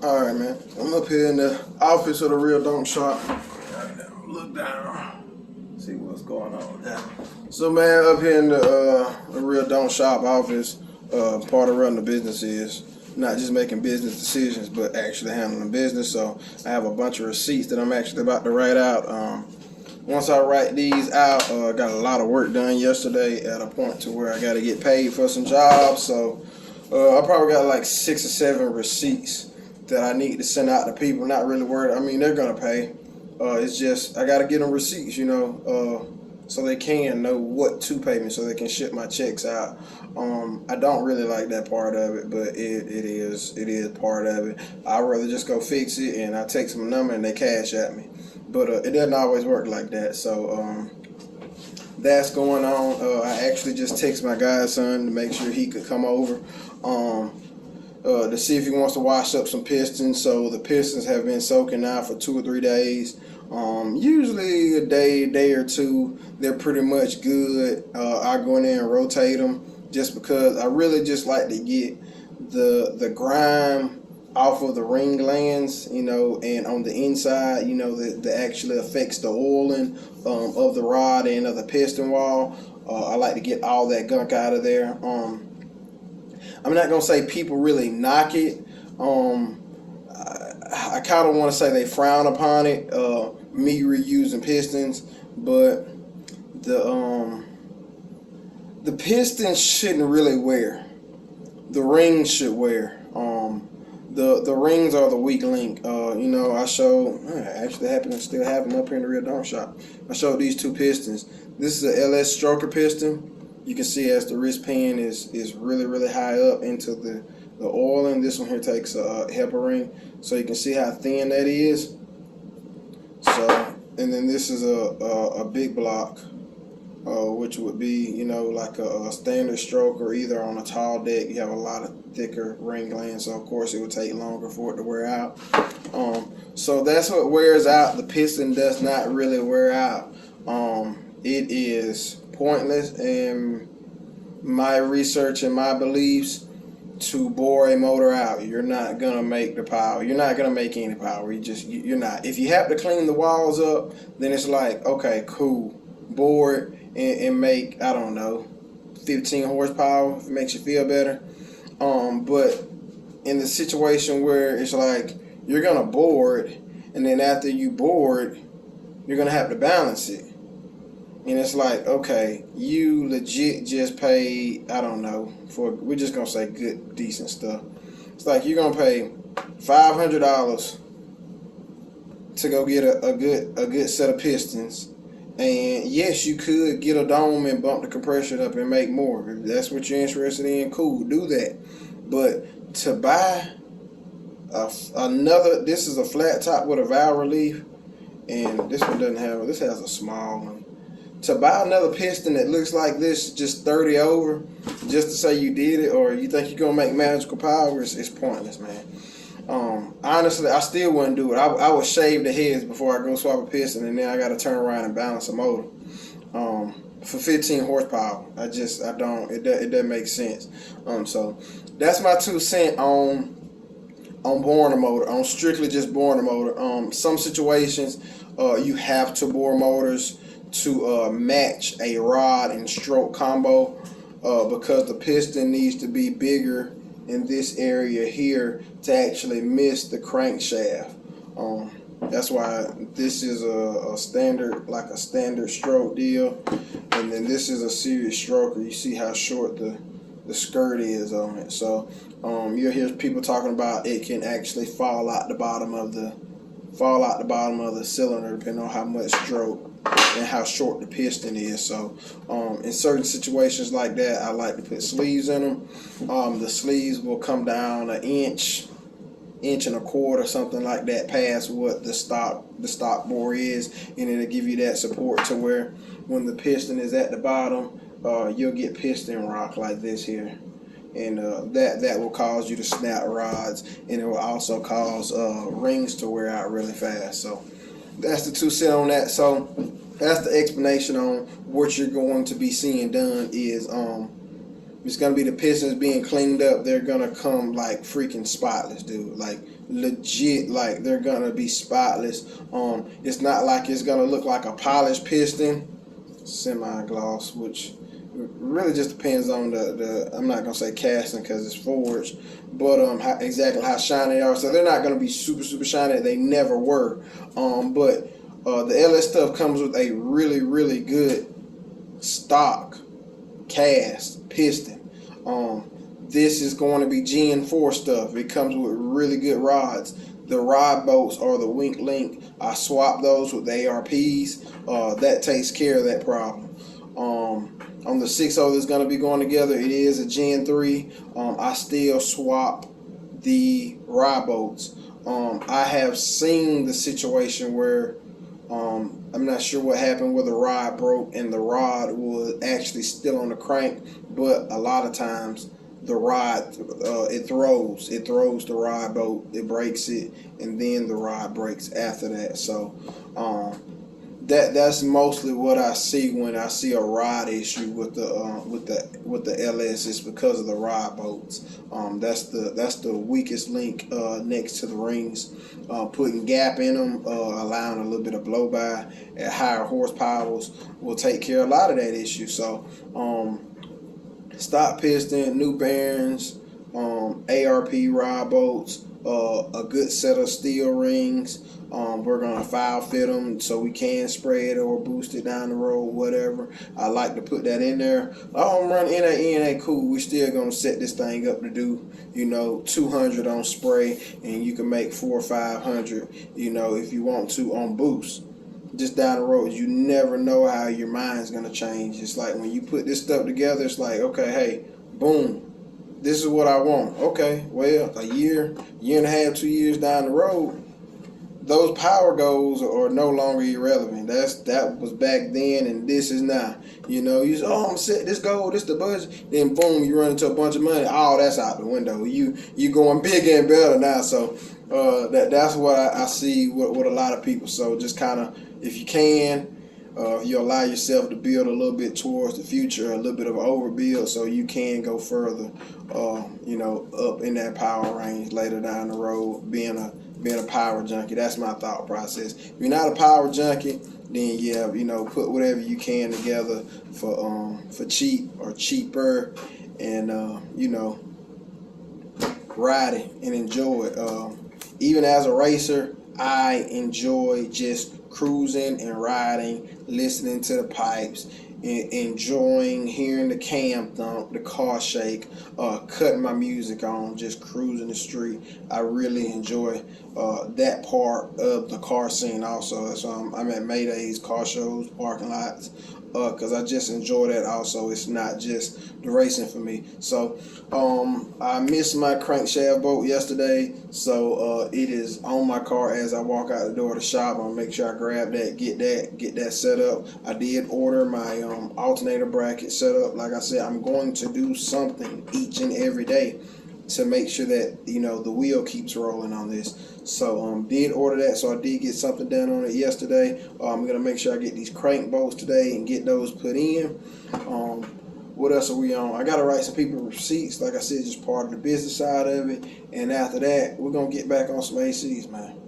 All right, man. I'm up here in the office of the Real Don't Shop. Look down, see what's going on with that. So, man, up here in the Real Don't Shop office, part of running the business is not just making business decisions, but actually handling business. So, I have a bunch of receipts that I'm actually about to write out. Once I write these out, I got a lot of work done yesterday at a point to where I got to get paid for some jobs. So, I probably got like 6 or 7 receipts that I need to send out to people. Not really worried. I mean, they're gonna pay. It's just I gotta get them receipts, so they can know what to pay me, so they can ship my checks out. I don't really like that part of it, but it is part of it. I'd rather just go fix it and I take some number and they cash at me. But it doesn't always work like that. So that's going on. I actually just text my godson to make sure he could come over. To see if he wants to wash up some pistons. So the pistons have been soaking now for 2 or 3 days. Usually a day or two, they're pretty much good. I go in there and rotate them just because I really just like to get the grime off of the ring glands, and on the inside, that actually affects the oiling of the rod and of the piston wall. I like to get all that gunk out of there. I'm not gonna say people really knock it. I kind of want to say they frown upon it. Me reusing pistons, but the pistons shouldn't really wear. The rings should wear. The rings are the weak link. I showed. Actually, still have them up here in the Real Don't Shop. I showed these 2 pistons. This is a LS stroker piston. You can see as the wrist pin is really, really high up into the oiling. This one here takes a HEPA ring, so you can see how thin that is. So, and then this is a big block, which would be, like a standard stroker, either on a tall deck. You have a lot of thicker ring glands, so of course it would take longer for it to wear out. So that's what wears out. The piston does not really wear out. It is pointless in my research and my beliefs to bore a motor out. You're not gonna make the power. You're not gonna make any power. You're not. If you have to clean the walls up, then it's like, okay, cool, bore it and make, I don't know, 15 horsepower if it makes you feel better. But in the situation where it's like you're gonna bore it, and then after you bore it, you're gonna have to balance it. And it's like, okay, you legit just paid, I don't know, we're just going to say good, decent stuff. It's like you're going to pay $500 to go get a good set of pistons. And yes, you could get a dome and bump the compression up and make more. If that's what you're interested in, cool, do that. But to buy this is a flat top with a valve relief, and this one doesn't have, this has a small one. To buy another piston that looks like this, just 30 over, just to say you did it, or you think you're gonna make magical power, it's pointless, man. Honestly, I still wouldn't do it. I would shave the heads before I go swap a piston, and then I gotta turn around and balance a motor. For 15 horsepower, I don't. It doesn't make sense. So that's my 2 cents on boring a motor, on strictly just boring a motor. Some situations, you have to bore motors to match a rod and stroke combo, because the piston needs to be bigger in this area here to actually miss the crankshaft. That's why this is a standard stroke deal, and then this is a serious stroker. You see how short the skirt is on it. So you'll hear people talking about it can actually fall out the bottom of the cylinder depending on how much stroke and how short the piston is. So in certain situations like that, I like to put sleeves in them. The sleeves will come down an inch and a quarter, something like that, past what the stock bore is, and it'll give you that support to where when the piston is at the bottom, you'll get piston rock like this here. And that will cause you to snap rods, and it will also cause rings to wear out really fast. So that's the 2 cents on that. So that's the explanation on what you're going to be seeing done is it's gonna be the pistons being cleaned up, they're gonna come like freaking spotless, dude. Like legit, like they're gonna be spotless. It's not like it's gonna look like a polished piston, semi-gloss, which really just depends on the I'm not gonna say casting because it's forged, but exactly how shiny they are. So they're not gonna be super shiny. They never were. But the LS stuff comes with a really good stock cast piston. This is going to be GN4 stuff. It comes with really good rods. The rod bolts are the Wink Link. I swapped those with the ARPs. That takes care of that problem. On the 6.0 that's going to be going together, it is a Gen 3. I still swap the rod bolts. I have seen the situation where I'm not sure what happened where the rod broke and the rod was actually still on the crank, but a lot of times the rod it throws the rod bolt, it breaks it, and then the rod breaks after that. So that's mostly what I see when I see a rod issue with the LS. It's because of the rod bolts. That's the weakest link next to the rings. Putting gap in them, allowing a little bit of blow by at higher horsepowers will take care of a lot of that issue. So stock piston, new bearings, ARP rod bolts, a good set of steel rings. We're gonna foul fit them so we can spray it or boost it down the road, whatever. I like to put that in there. I don't run NA cool. We're still gonna set this thing up to do, 200 on spray, and you can make 400 or 500, if you want to on boost. Just down the road, you never know how your mind's gonna change. It's like when you put this stuff together, it's like, okay, hey, boom, this is what I want. Okay, well, a year and a half, 2 years down the road, those power goals are no longer irrelevant. That was back then, and this is now. You say, oh, I'm gonna set this goal, this the budget. Then boom, you run into a bunch of money. Oh, that's out the window. You going bigger and better now. So that's what I see with a lot of people. So just kind of, if you can, if you allow yourself to build a little bit towards the future, a little bit of an overbuild, so you can go further, up in that power range later down the road, being a power junkie. That's my thought process. If you're not a power junkie, then yeah, put whatever you can together for cheap or cheaper, and ride it and enjoy it. Even as a racer, I enjoy just cruising and riding, listening to the pipes, enjoying hearing the cam thump, the car shake, cutting my music on, just cruising the street. I really enjoy that part of the car scene also. That's why I'm at Mayday's, car shows, parking lots, because I just enjoy that also. It's not just the racing for me. So I missed my crankshaft bolt yesterday, so it is on my car as I walk out the door of the shop. I'll make sure I grab that, get that set up. I did order my alternator bracket set up. Like I said, I'm going to do something each and every day to make sure that the wheel keeps rolling on this. So did order that, so I did get something done on it yesterday. I'm gonna make sure I get these crank bolts today and get those put in. What else are we on? I gotta write some people receipts, like I said, just part of the business side of it. And after that, we're gonna get back on some ACs, man.